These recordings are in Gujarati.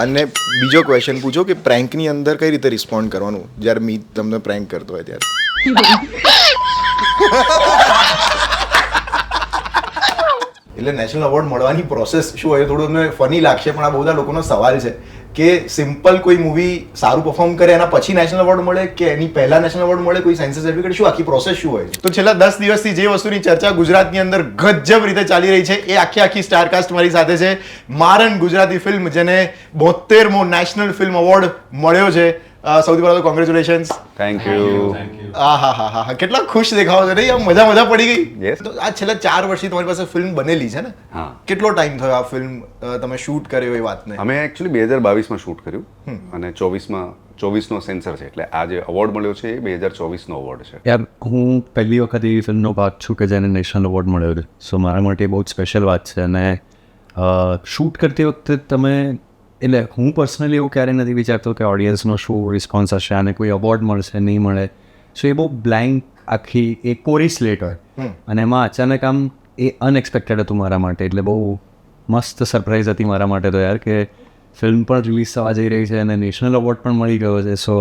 અને બીજો ક્વેશ્ચન પૂછો કે પ્રેન્કની અંદર કઈ રીતે રિસ્પોન્ડ કરવાનું જ્યારે મીત તમને પ્રેન્ક કરતો હોય ત્યારે? એટલે નેશનલ એવોર્ડ મળવાની પ્રોસેસ શું હોય થોડું મને ફની લાગશે, પણ આ બહુ બધા લોકોનો સવાલ છે કે સિમ્પલ કોઈ મૂવી સારું પરફોર્મ કરે એના પછી નેશનલ એવોર્ડ મળે કે એની પહેલા નેશનલ એવોર્ડ મળે, કોઈ સેન્સર સર્ટિફિકેટ, શું આખી પ્રોસેસ શું હોય? તો છેલ્લા 10 દિવસથી જે વસ્તુની ચર્ચા ગુજરાતની અંદર ગજબ રીતે ચાલી રહી છે એ આખી સ્ટારકાસ્ટ મારી સાથે છે. મારણ ગુજરાતી ફિલ્મ જેને 72મો નેશનલ ફિલ્મ એવોર્ડ મળ્યો છે. સૌથી પહેલા તો કોંગ્રેચ્યુલેશન્સ. Thank you. હા, કેટલા ખુશ દેખાવો છો નહીં? આમ મજા પડી ગઈ. Yes. તો આ છેલ્લા 4 વર્ષથી તમારી પાસે ફિલ્મ બનેલી છે ને? હા. કેટલો ટાઈમ થયો આ ફિલ્મ તમે શૂટ કર્યો એ વાતને? અમે એકચ્યુઅલી 2022માં શૂટ કર્યું અને 24નો સેન્સર છે, એટલે આ જે એવોર્ડ મળ્યો છે એ 2024નો એવોર્ડ છે. યાર હું પહેલી વખત એવી ફિલ્મનો ભાગ છું કે જેને નેશનલ એવોર્ડ મળ્યો છે. સો મારા માટે બહુ જ સ્પેશિયલ વાત છે. અને શૂટ કરતી વખતે તમે, એટલે હું પર્સનલી એવું ક્યારેય નથી વિચારતો કે ઓડિયન્સનો શું રિસ્પોન્સ હશે, આને કોઈ એવોર્ડ મળશે નહીં મળે. સો એ બહુ બ્લેન્ક આખી એ કોરી સ્લેટ હોય અને એમાં અચાનક આમ એ અનએક્સપેક્ટેડ હતું મારા માટે. એટલે બહુ મસ્ત સરપ્રાઈઝ હતી મારા માટે તો યાર કે ફિલ્મ પણ રિલીઝ થવા જઈ રહી છે અને નેશનલ એવોર્ડ પણ મળી ગયો છે. સો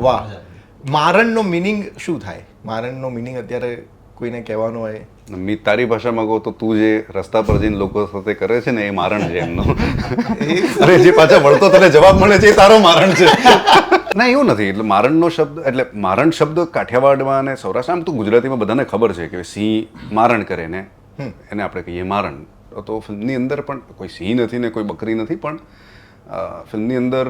વાહ. મારણનો મિનિંગ શું થાય? મારણનો મિનિંગ અત્યારે કોઈને કહેવાનો હોય? મી તારી ભાષામાં કહું તો તું જે રસ્તા પર જઈને લોકો સાથે કરે છે ને એ મારણ છે એમનો. અરે જે પાછા વળતો તને જવાબ મળે છે એ તારો મારણ છે. ના એવું નથી. એટલે મારણનો શબ્દ, એટલે મારણ શબ્દ કાઠિયાવાડમાં અને સૌરાષ્ટ્ર, આમ તો ગુજરાતીમાં બધાને ખબર છે કે સિંહ મારણ કરે ને એને આપણે કહીએ મારણ. તો ફિલ્મની અંદર પણ કોઈ સિંહ નથી ને કોઈ બકરી નથી, પણ ફિલ્મની અંદર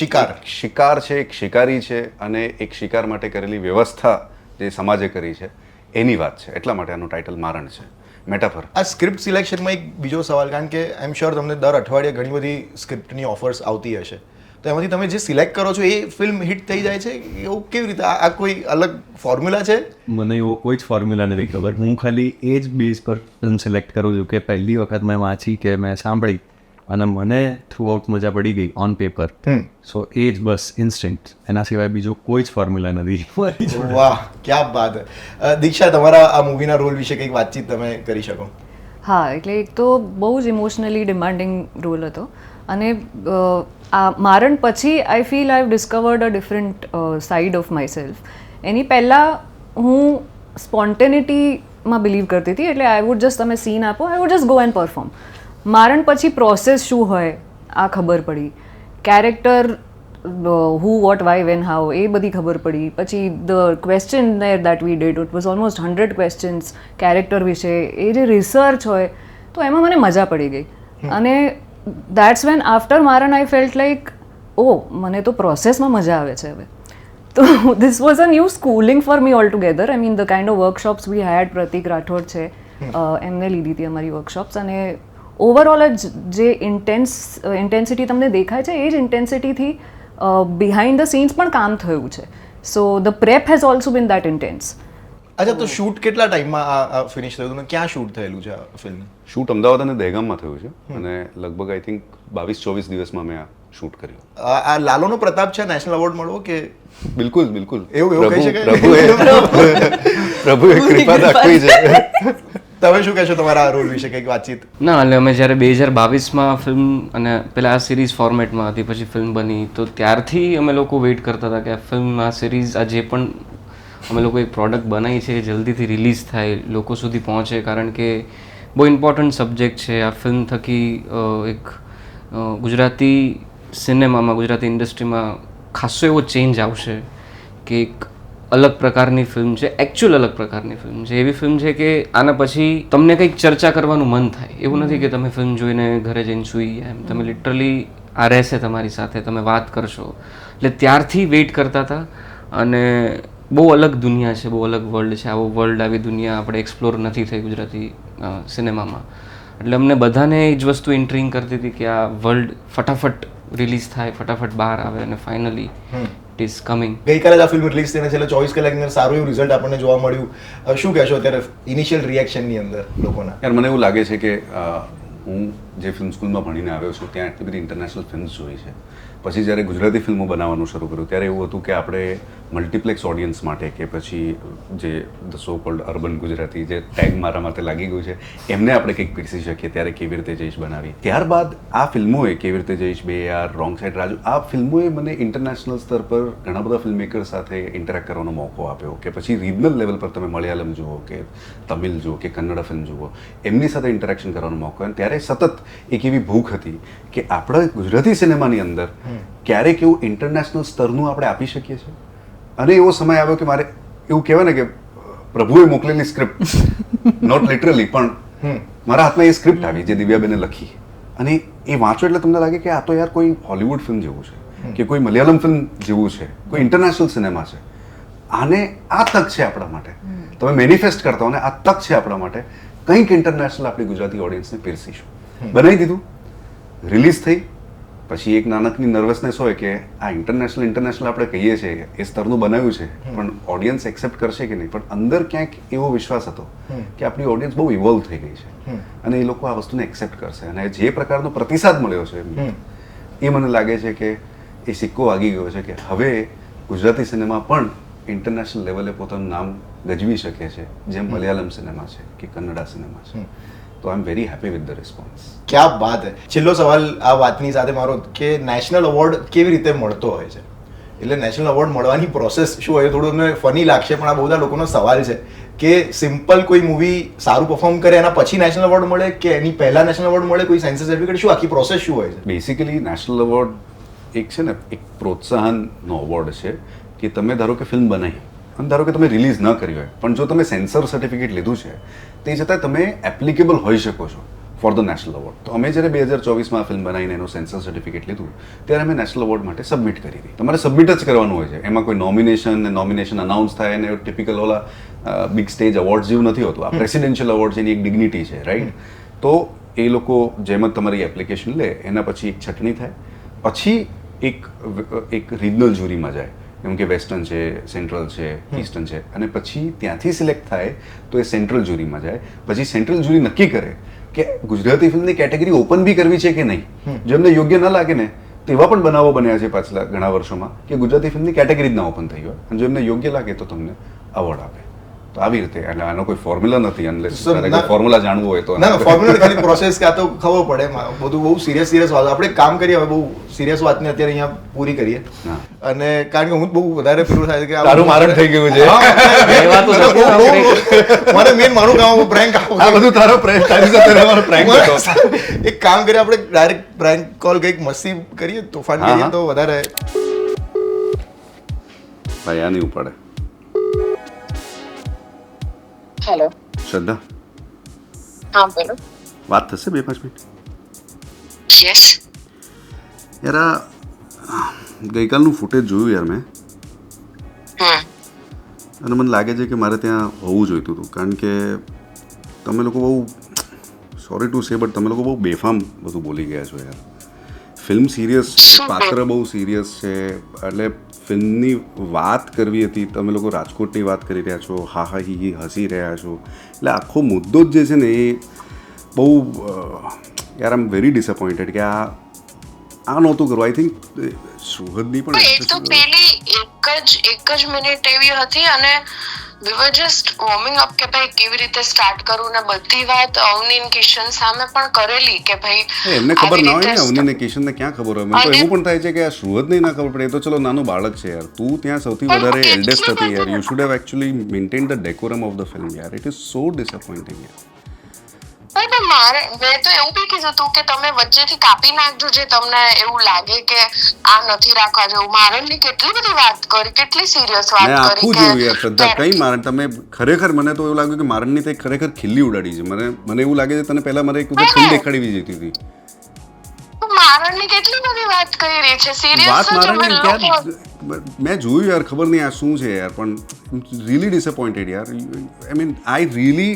શિકાર છે, એક શિકારી છે અને એક શિકાર માટે કરેલી વ્યવસ્થા જે સમાજે કરી છે એની વાત છે. એટલા માટે આનું ટાઇટલ મારણ છે, મેટાફર. આ સ્ક્રિપ્ટ સિલેક્શનમાં એક બીજો સવાલ, કારણ કે આઈ એમ શ્યોર તમને દર અઠવાડિયે ઘણી બધી સ્ક્રિપ્ટની ઓફર્સ આવતી હશે, તો એમાંથી તમે જે સિલેક્ટ કરો છો એ ફિલ્મ હિટ થઈ જાય છે? એવું કેવી રીતે? આ કોઈ અલગ ફોર્મ્યુલા છે? મને એવો કોઈ જ ફોર્મ્યુલા નથી ખબર. હું ખાલી એ જ બેઝ પર ફિલ્મ સિલેક્ટ કરું છું કે પહેલી વખત મેં વાંચી કે મેં સાંભળી અને મને થ્રુઆઉટ મજા પડી ગઈ ઓન પેપર. સો એ જ બસ ઇન્સ્ટન્ટ, એના સિવાય બીજો કોઈ જ ફોર્મ્યુલા નથી. વાહ, ક્યા બાત. દીક્ષા, તમારા આ મૂવીના રોલ વિશે કંઈક વાતચીત તમે કરી શકો? હા, એટલે એક તો બહુ જ ઇમોશનલી ડિમાન્ડિંગ રોલ હતો અને આ મારણ પછી I feel I have discovered a different side of myself. એની પહેલાં હું સ્પોન્ટેનિટીમાં બિલીવ કરતી હતી, એટલે આઈ વુડ જસ્ટ, તમે સીન આપો, I would just go and perform. Maaran પછી પ્રોસેસ શું હોય આ ખબર પડી, character who what why when how એ બધી ખબર પડી. પછી the question that we did, it was almost 100 questions character વિશે. એ જે રિસર્ચ હોય તો એમાં મને મજા પડી ગઈ. અને that's when after Maaran I felt like મને તો પ્રોસેસમાં મજા આવે છે હવે. તો this was a new schooling for me altogether. I mean the kind of workshops we had, Pratik Rathod છે એમને લીધી હતી અમારી વર્કશોપ્સ, અને ઓવરઓલ જે ઇન્ટેન્સિટી તમને દેખાય છે એ જ ઇન્ટેન્સિટીથી બિહાઇન્ડ ધ સીન્સ પણ કામ થયું છે. So the prep has also been that intense. અચ્છા, તો શૂટ કેટલા ટાઈમમાં આ ફિનિશ થયું હતું? ક્યાં શૂટ થયેલું છે આ ફિલ્મ? શૂટ અમદાવાદ અને દહેગામમાં થયું છે અને લગભગ આઈ થિંક 22-24 દિવસમાં મેં આ શૂટ કર્યું. આ લાલોનો પ્રતાપ છે નેશનલ એવોર્ડ મળવો કે? બિલકુલ એવું કહી શકાય? પ્રભુએ કૃપા દાખવી છે. તમે શું કહેશો તમારા આ રોલ વિશે કંઈક વાતચીત? ના, એટલે અમે જ્યારે 2022માં ફિલ્મ, અને પહેલાં આ સિરીઝ ફોર્મેટમાં હતી, પછી ફિલ્મ બની, તો ત્યારથી અમે લોકો વેઇટ કરતા હતા કે આ ફિલ્મ, આ સિરીઝ, આ જે પણ અમે લોકો એક પ્રોડક્ટ બનાવી છે એ જલ્દીથી રિલીઝ થાય, લોકો સુધી પહોંચે, કારણ કે બહુ ઇમ્પોર્ટન્ટ સબ્જેક્ટ છે. આ ફિલ્મ થકી એક ગુજરાતી સિનેમામાં, ગુજરાતી ઇન્ડસ્ટ્રીમાં ખાસો એવો ચેન્જ આવશે કે એક અલગ પ્રકારની ફિલ્મ છે, એકચ્યુઅલ અલગ પ્રકારની ફિલ્મ છે. એવી ફિલ્મ છે કે આના પછી તમને કંઈક ચર્ચા કરવાનું મન થાય. એવું નથી કે તમે ફિલ્મ જોઈને ઘરે જઈને સૂઈ ગયા, એમ તમે લિટરલી આ રહેશે તમારી સાથે, તમે વાત કરશો. એટલે ત્યારથી વેઇટ કરતા હતા અને બહુ અલગ દુનિયા છે, બહુ અલગ વર્લ્ડ છે. આવો વર્લ્ડ, આવી દુનિયા આપણે એક્સપ્લોર નથી થઈ ગુજરાતી સિનેમામાં. એટલે અમને બધાને એ જ વસ્તુ ઇન્ટ્રિંગ કરતી હતી કે આ વર્લ્ડ ફટાફટ રિલીઝ થાય, ફટાફટ બહાર આવે અને ફાઇનલી ઇટ ઇઝ કમિંગ. ગઈકાલે જ આ ફિલ્મ રિલીઝ થઈને છેલ્લા 24 કલાકની અંદર સારું એવું રિઝલ્ટ આપણને જોવા મળ્યું. શું કહેશો અત્યારે ઇનિશિયલ રિએક્શનની અંદર લોકોના? યાર મને એવું લાગે છે કે હું જે ફિલ્મ સ્કૂલમાં ભણીને આવ્યો છું ત્યાં એટલી બધી ઇન્ટરનેશનલ ફિલ્મ્સ જોઈ છે. પછી જ્યારે ગુજરાતી ફિલ્મો બનાવવાનું શરૂ કર્યું ત્યારે એવું હતું કે આપણે મલ્ટીપ્લેક્સ ઓડિયન્સ માટે કે પછી જે the so cold urban Gujarati જે ટેગ મારા માટે લાગી ગયું છે એમને આપણે કંઈક પીરસી શકીએ ત્યારે કેવી રીતે જઈશ બનાવી. ત્યારબાદ આ ફિલ્મોએ કેવી રીતે જઈશ, બે યાર, રોંગ સાઈડ રાજુ, આ ફિલ્મોએ મને ઇન્ટરનેશનલ સ્તર પર ઘણા બધા ફિલ્મ મેકર સાથે ઇન્ટરેક્ટ કરવાનો મોકો આપ્યો કે પછી રિજનલ લેવલ પર તમે મલયાલમ જુઓ કે તમિલ જુઓ કે કન્નડ ફિલ્મ જુઓ, એમની સાથે ઇન્ટરેક્શન કરવાનો મોકો. અને ત્યારે સતત એક એવી ભૂખ હતી કે આપણા ગુજરાતી સિનેમાની અંદર ક્યારેક એવું ઇન્ટરનેશનલ સ્તરનું આપણે આપી શકીએ છીએ. અને એવો સમય આવ્યો કે મારે એવું કહેવાય ને કે પ્રભુએ મોકલેલી સ્ક્રિપ્ટ નોટ લિટરલી પણ મારા હાથમાં એ સ્ક્રિપ્ટ આવી જે દિવ્યાબેને લખી અને એ વાંચો એટલે તમને લાગે કે આ તો યાર કોઈ હોલિવૂડ ફિલ્મ જેવું છે કે કોઈ મલયાલમ ફિલ્મ જેવું છે, કોઈ ઇન્ટરનેશનલ સિનેમા છે. આને આ તક છે આપણા માટે, તમે મેનિફેસ્ટ કરતા હો ને આ તક છે આપણા માટે, કંઈક ઇન્ટરનેશનલ આપણી ગુજરાતી ઓડિયન્સને પીરસીશું. બનાવી દીધું, રિલીઝ થઈ. પછી એક નાનકની નર્વસનેસ હોય કે આ ઇન્ટરનેશનલ આપણે કહીએ છીએ એ સ્તરનું બનાવ્યું છે પણ ઓડિયન્સ એક્સેપ્ટ કરશે કે નહીં. પણ અંદર ક્યાંક એવો વિશ્વાસ હતો કે આપણી ઓડિયન્સ બહુ ઇવોલ્વ થઈ ગઈ છે અને એ લોકો આ વસ્તુને એક્સેપ્ટ કરશે. અને જે પ્રકારનો પ્રતિસાદ મળ્યો છે એ મને લાગે છે કે એ સિક્કો વાગી ગયો છે કે હવે ગુજરાતી સિનેમા પણ ઇન્ટરનેશનલ લેવલે પોતાનું નામ ગજવી શકે છે જેમ મલયાલમ સિનેમા છે કે કન્નડા સિનેમા છે. તો I am very happy with the response. ક્યાં બાત હે. છેલ્લો સવાલ આ વાતની સાથે મારો કે નેશનલ એવોર્ડ કેવી રીતે મળતો હોય છે, એટલે નેશનલ એવોર્ડ મળવાની પ્રોસેસ શું હોય? થોડું મને ફની લાગશે પણ આ બહુ બધા લોકોનો સવાલ છે કે સિમ્પલ કોઈ મૂવી સારું પરફોર્મ કરે એના પછી નેશનલ એવોર્ડ મળે કે એની પહેલા નેશનલ એવોર્ડ મળે, કોઈ સેન્સર સર્ટિફિકેટ, શું આખી પ્રોસેસ શું હોય છે? બેસિકલી નેશનલ એવોર્ડ એક છે ને એક પ્રોત્સાહનનો એવોર્ડ છે કે તમે ધારો કે ફિલ્મ બનાવી અને ધારો કે તમે રિલીઝ ન કરી હોય પણ જો તમે સેન્સર સર્ટિફિકેટ લીધું છે તે છતાં તમે એપ્લિકેબલ હોઈ શકો છો ફોર ધ નેશનલ એવોર્ડ. તો અમે જ્યારે 2024માં ફિલ્મ બનાવીને એનું સેન્સર સર્ટિફિકેટ લીધું ત્યારે અમે નેશનલ એવોર્ડ માટે સબમિટ કરી હતી. તમારે સબમિટ જ કરવાનું હોય છે, એમાં કોઈ નોમિનેશન અનાઉન્સ થાય અને ટિપિકલ ઓલા બિગ સ્ટેજ એવોર્ડ જેવું નથી હોતું. આ પ્રેસિડેન્શિયલ એવોર્ડ છે, એની એક ડિગ્નિટી છે, રાઈટ? તો એ લોકો જેમ જ તમારી એપ્લિકેશન લે એના પછી એક છટણી થાય, પછી એક રિજનલ જ્યુરીમાં જાય, એમ કે વેસ્ટર્ન છે, સેન્ટ્રલ છે, ઈસ્ટર્ન છે, અને પછી ત્યાંથી સિલેક્ટ થાય તો એ સેન્ટ્રલ જ્યુરીમાં જાય. પછી સેન્ટ્રલ જ્યુરી નક્કી કરે કે ગુજરાતી ફિલ્મની કેટેગરી ઓપન બી કરવી છે કે નહીં. જો એમને યોગ્ય ન લાગે ને તો એવા પણ બનાવો બન્યા છે પાછલા ઘણા વર્ષોમાં કે ગુજરાતી ફિલ્મની કેટેગરી જ ના ઓપન થઈ હોય અને જો એમને યોગ્ય લાગે તો તમને એવોર્ડ આપે. તો આવી રીતે એટલે આનો કોઈ ફોર્મ્યુલા નથી, અનલેસ ફોર્મ્યુલા જાણવું હોય તો. ના, ફોર્મ્યુલા ખાલી પ્રોસેસ કાં તો ખબર પડે. બધું બહુ સિરિયસ વાત. આપણે કામ કરીએ હવે, બહુ સિરિયસ વાતને અત્યારે અહીંયા પૂરી કરીએ. અને કારણ કે હું બહુ વધારે પેલું થાય છે કે તારું મારણ થઈ ગયું છે. મને મેન મારું કામ પ્રેન્ક આપવું. આ બધું તારો પ્રેન્ક, તારી સાથે રહેવાનો પ્રેન્ક હતો. એક કામ કરીએ આપણે ડાયરેક્ટ પ્રેન્ક કોલ કંઈક મસ્તી કરીએ, તોફાન કરીએ તો વધારે. ભાઈ આ નહીં ઉપાડે. હેલો શ્રદ્ધા, હા બોલો. વાત થશે 2-5 મિનિટ? યસ. યાર આ ગઈકાલનું ફૂટેજ જોયું યાર મેં, અને મને લાગે છે કે મારે ત્યાં હોવું જોઈતું હતું. કારણ કે તમે લોકો બહુ, સોરી ટુ સે બટ તમે લોકો બહુ બેફામ બધું બોલી ગયા છો યાર. ફિલ્મ સિરિયસ છે, પાત્ર બહુ સિરિયસ છે, એટલે ફિલ્મની વાત કરવી હતી, તમે લોકો રાજકોટની વાત કરી રહ્યા છો, હા હા હી હસી રહ્યા છો. એટલે આખો મુદ્દો જ જે છે ને એ બહુ યાર આઈ એમ વેરી ડિસઅપોઇન્ટેડ કે આ નહોતું કરવું. આઈ થિંક સુહદની પણ એ તો પેલી એક જ મિનિટ એવી હતી અને we were just warming up કે ભાઈ કેવી રીતે સ્ટાર્ટ કરું ને બધી વાત અવની ને કિશન સામે પણ કરેલી કે ભાઈ એમને ખબર ના હોય ને, અવની ને કિશનને ક્યાં ખબર હોય? મને તો એવું પણ થાય છે કે આ સુહદને ના ખબર પડે. એ તો ચલો નાનું બાળક છે યાર, તું ત્યાં સૌથી વધારે એલ્ડેસ્ટ હતી યાર. You should have actually maintain the decorum of the film યાર. ઇટ ઇઝ સો ડિસઅપોઇન્ટિંગ યાર. મેં તો એવું બી કીધું હતું કે તમે વચ્ચેથી કાપી નાખજો જે તમને એવું લાગે કે આ નથી રાખવા જેવું. મારણની કેટલી બધી વાત કરી, કેટલી સિરિયસ વાત કરી. આખું જોયું યાર શ્રદ્ધા. કઈ મારણ? તમે ખરેખર, મને તો એવું લાગ્યું કે મારણની તો ખરેખર ખીલ્લી ઉડાડી છે. મને એવું લાગે છે તને પહેલા મારે એક ફિલ્મ દેખાડવી જતી હતી. મારણની કેટલી બધી વાત કરી છે, સિરિયસ વાત છે. મારણની મેં જોયું યાર, ખબર નહીં આ શું છે યાર, પણ રિયલી ડિસઅપોઇન્ટેડ યાર. આઈ મીન આઈ રિયલી,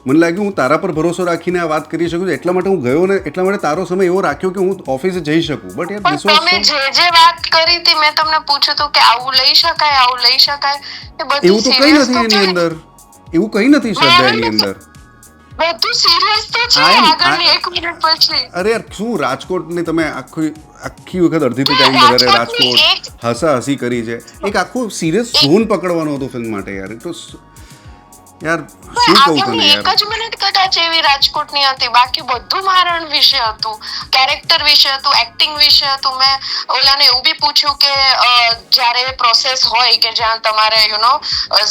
મને લાગ્યું હું તારા પર ભરોસો રાખીને આ વાત કરી શકું છું, એટલા માટે હું ગયો ને એટલા માટે તારો સમય એવો રાખ્યો કે હું ઓફિસે જઈ શકું. બટ યાર પણ તમે જે વાત કરી હતી, મેં તમને પૂછ્યું હતું કે આવું લઈ શકાય, આવું લઈ શકાય, એ બધી એવું તો કઈ નથી એની અંદર, એવું કઈ નથી શ્રદ્ધા એની અંદર. બધું સિરિયસ તો છે આગળની 1 મિનિટ પછી. અરે યાર શું રાજકોટને તમે આખી વખત અડધીથી ટાઈમ વધારે રાજકોટ હસી કરી છે. એક આખું સિરિયસ ઝોન પકડવાનો હતો ફિલ્મ માટે યાર. તો યાર શું કહું તને યાર. 1 જ મિનિટ કદાચ એવી રાજકોટની હતી, બાકી બધું મારણ વિશે હતું, કેરેક્ટર વિશે હતું, એક્ટિંગ વિશે હતું. મેં ઓલાને એવું બી પૂછ્યું કે જ્યારે પ્રોસેસ હોય કે જ્યાં તમારે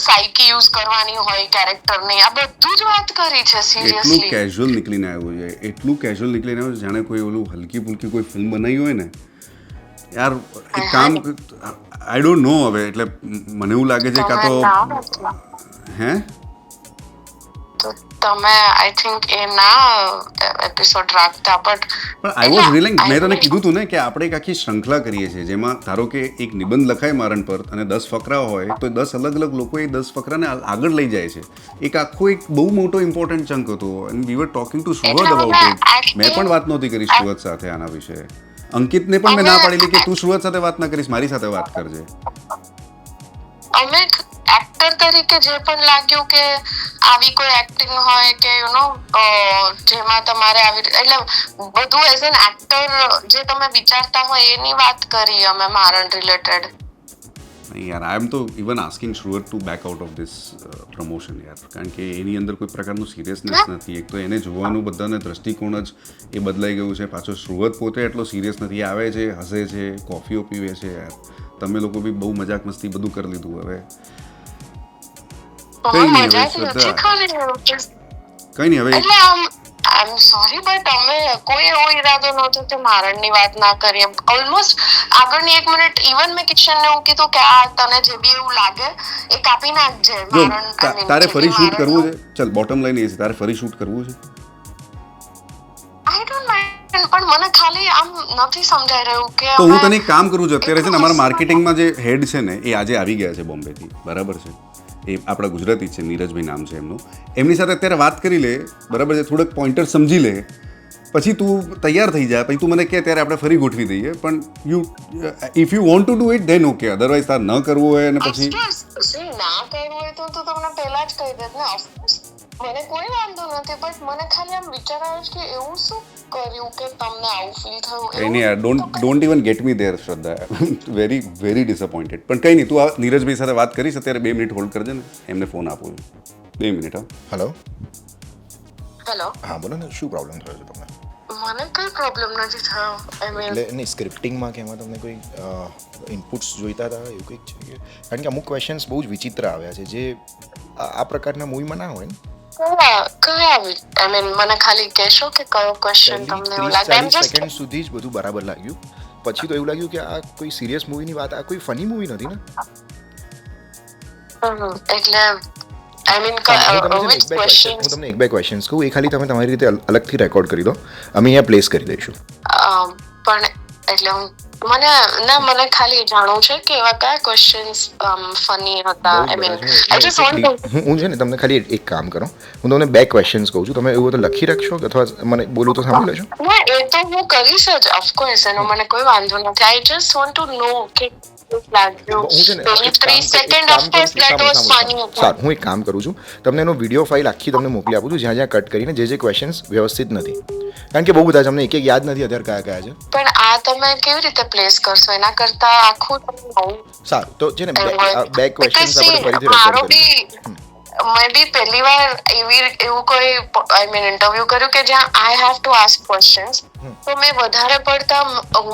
સાયકી યુઝ કરવાની હોય કેરેક્ટરની, આ બધું જ વાત કરી છે એટલું સિરિયસલી. કેઝ્યુઅલ નીકળીને આવ્યું છે, એટલું કેઝ્યુઅલ નીકળીને આવ્યું છે જાણે કોઈ ઓલું હલકી ફુલકી કોઈ ફિલ્મ બનાવી હોય ને યાર. એક કામ આઈ ડોન્ટ નો હવે, એટલે મને એવું લાગે છે કાં તો હે તો તમે આઈ થિંક એના એપિસોડ રાખતા. પણ આઈ વોઝ રિયલિંગ, મેં તને કીધું હતું ને કે આપણે એક આખી શ્રૃંખલા કરીએ છીએ જેમાં ધારો કે એક નિબંધ લખાય મારણ પર અને 10 ફકરા હોય તો 10 અલગ અલગ લોકો એ 10 ફકરાને આગળ લઈ જાય છે. એક આખો એક બહુ મોટો ઇમ્પોર્ટન્ટ ચંક હતો and we were talking to Surat about it. મેં પણ વાત નહોતી કરી સુરત સાથે આના વિશે. અંકિતને પણ મેં ના પાડેલી કે તું સુરત સાથે વાત ના કરીશ, મારી સાથે વાત કરજે. અમે એક્ટર તરીકે જે પણ લાગ્યું કે આવી કોઈ એક્ટિંગ હોય કે જેમાં તમારે આવી એટલે બધું એઝ એન એક્ટર જે તમે વિચારતા હોય એની વાત કરી અમે મારણ રિલેટેડ. યાર આઈ એમ તો even asking Surat to back out of this promotion યાર, કારણ કે એની અંદર કોઈ પ્રકારનું સિરિયસનેસ નથી. એક તો એને જોવાનું બધાને દ્રષ્ટિકોણ જ એ બદલાઈ ગયું છે. પાછો સુરત પોતે એટલો સિરિયસ નથી, આવે છે, હસે છે, કોફીઓ પીવે છે યાર. તમે લોકો બી બહુ મજાક મસ્તી બધું કરી લીધું. હવે કઈ નહીં હવે એટલે આઈ એમ સોરી બટ અમે કોઈ એવો ઈરાદો નહોતો કે મારણની વાત ના કરીએ. ઓલમોસ્ટ આગળની 1 મિનિટ ઇવન મેં કિશનને એવું કીધું કે આ તને જે બી એવું લાગે એ કાપી નાખજે. જો તારે ફરી શૂટ કરવું છે, ચલ બોટમ લાઈન એ છે તારે ફરી શૂટ કરવું છે. આઈ ડોન્ટ માઇન્ડ, પણ મને ખાલી આમ નથી સમજાઈ રહ્યું કે તો હું તને એક કામ કરું છું અત્યારે છે ને, અમારા માર્કેટિંગમાં જે હેડ છે ને એ આજે આવી ગયા છે બોમ્બેથી, બરાબર છે. એ આપણા ગુજરાતી છે, નીરજભાઈ નામ છે એમનું. એમની સાથે અત્યારે વાત કરી લે, બરાબર છે, થોડોક પોઈન્ટર સમજી લે, પછી તું તૈયાર થઈ જાય, પછી તું મને કહે ત્યારે આપણે ફરી ગોઠવી દઈએ. પણ if you want to do it then okay, otherwise તાર ન કરવું હોય અને પછી ના કરવું હોય તો તમને પહેલા જ કહી દેત ને. ઓફકોર્સ મને કોઈ વાંધો નથી, બટ મને ખાલી આમ વિચાર આવ્યો છે કે એવું શું કર્યું કે તમને આવું ફીલ થયું. કંઈ નહીં, ડોન્ટ ઇવન ગેટ મી દેર શ્રદ્ધા. Very very disappointed. પણ કંઈ નહીં, તું આ નીરજભાઈ સાથે વાત કરીશ અત્યારે. 2 મિનિટ હોલ્ડ કરજે ને, એમને ફોન આપું છું. 2 મિનિટ. હા હેલો હેલો. હા બોલો ને, શું પ્રોબ્લેમ થયો છે તમને? મને કઈ પ્રોબ્લેમ નથી થયો. એટલે નહીં સ્ક્રિપ્ટિંગમાં કે એમાં તમને કોઈ ઇનપુટ્સ જોઈતા હતા એવું કંઈક છે? કારણ કે અમુક ક્વેશ્ચન્સ બહુ જ વિચિત્ર આવ્યા છે જે આ પ્રકારના મૂવીમાં ના હોય ને. કયા મને ખાલી કહેશો કે કયો ક્વેશ્ચન તમને એવું લાગે? 30 સેકન્ડ સુધી જ બધું બરાબર લાગ્યું, પછી તો એવું લાગ્યું કે આ કોઈ સિરિયસ મૂવીની વાત, આ કોઈ ફની મૂવી નથી ને. એટલે આઈ મીન હું તમને 1-2 ક્વેશ્ચન્સ કહું, એ ખાલી તમે તમારી રીતે અલગથી રેકોર્ડ કરી દો, અમે અહીંયા પ્લેસ કરી દઈશું. પણ એટલે મને ખાલી જાણવું છે કે એવા કયા ક્વેશ્ચન્સ ફની હતા. I mean I just want હું છે ને તમને ખાલી એક કામ કરો, હું તમને 2 ક્વેશ્ચન્સ કહું છું, તમે એવું તો લખી રાખશો અથવા મને બોલું તો સાંભળી લેશો? ના, એ તો હું કરીશ જ ઓફકોર્સ, એનો મને કોઈ વાંધો નથી. આઈ જસ્ટ વોન્ટ ટુ નો કે હું એક કામ કરું છું, તમને એનો વિડીયો ફાઇલ આખી તમને મોકલી આપું છું, જ્યાં જ્યાં કટ કરીને જે ક્વેશ્ચન્સ વ્યવસ્થિત નથી, કારણ કે બહુ બધા છે, અમને એક યાદ નથી અત્યારે કયા છે. પણ આ તમે કેવી રીતે પ્લેસ કરશો? એના કરતા આખું સારું તો છે ને 2 ક્વેશ્ચન્સ આપણે ફરીથી રેકોર્ડ કરીએ. મેં બી પહેલી વાર એવું કોઈ આઈ મીન ઇન્ટરવ્યુ કર્યું કે જ્યાં I have to ask questions, તો મેં વધારે પડતા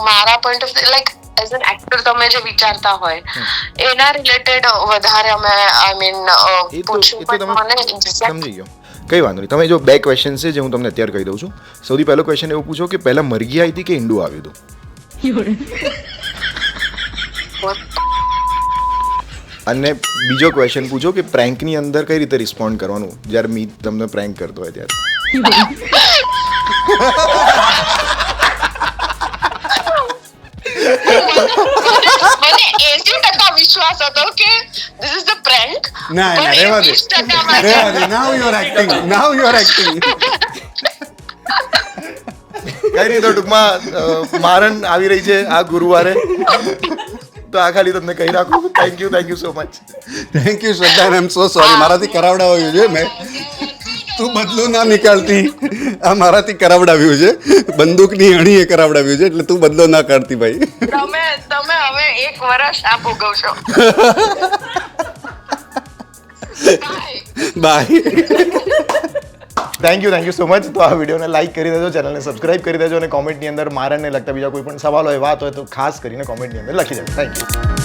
મારા point of like as an actor તમે જે વિચારતા હોય એના રિલેટેડ વધારે અમે આઈ મીન પૂછ્યું. પણ મને સમજી ગયો, કઈ વાંધો નહીં. તમે જો 2 ક્વેશ્ચન છે જે હું તમને અત્યારે કહી દઉં છું. સૌથી પહેલો ક્વેશ્ચન એવું પૂછો કે પહેલા મરઘી આવી હતી કે ઈંડું આવ્યું હતું? અને બીજો ક્વેશ્ચન પૂછો કે પ્રેન્કની અંદર કઈ રીતે રિસ્પોન્ડ કરવાનું જ્યારે મી તમને પ્રેન્ક કરતો હોય ત્યારે. મને 80% વિશ્વાસ હતો કે ધીસ ઇઝ ધ પ્રેન્ક. ના રહેવા દે. નાઉ યુ આર એક્ટિંગ. કઈ નહીં, તો ટૂંકમાં મારણ આવી રહી છે આ ગુરુવારે, તો આ ખાલી તમને કહી રાખું. Thank you so much. Thank you શ્રદ્ધા. આઈ એમ સો સોરી, મારાથી કરાવડાવ્યું છે મેં. તું બદલો ના નીકાળતી. આ મારાથી કરાવડાવ્યું છે, બંદૂકની અણીએ કરાવડાવ્યું છે, એટલે તું બદલો ના કાઢતી ભાઈ. તમે હવે 1 વર્ષ આ ભોગવશો. Bye. Thank you so much. તો આ વિડીયોને લાઈક કરી દેજો, ચેનલને સબસ્ક્રાઇબ કરી દેજો અને કોમેન્ટની અંદર મારણને લગતા બીજા કોઈ પણ સવાલ હોય, વાત હોય તો ખાસ કરીને કોમેન્ટની અંદર લખી દેજો. Thank you.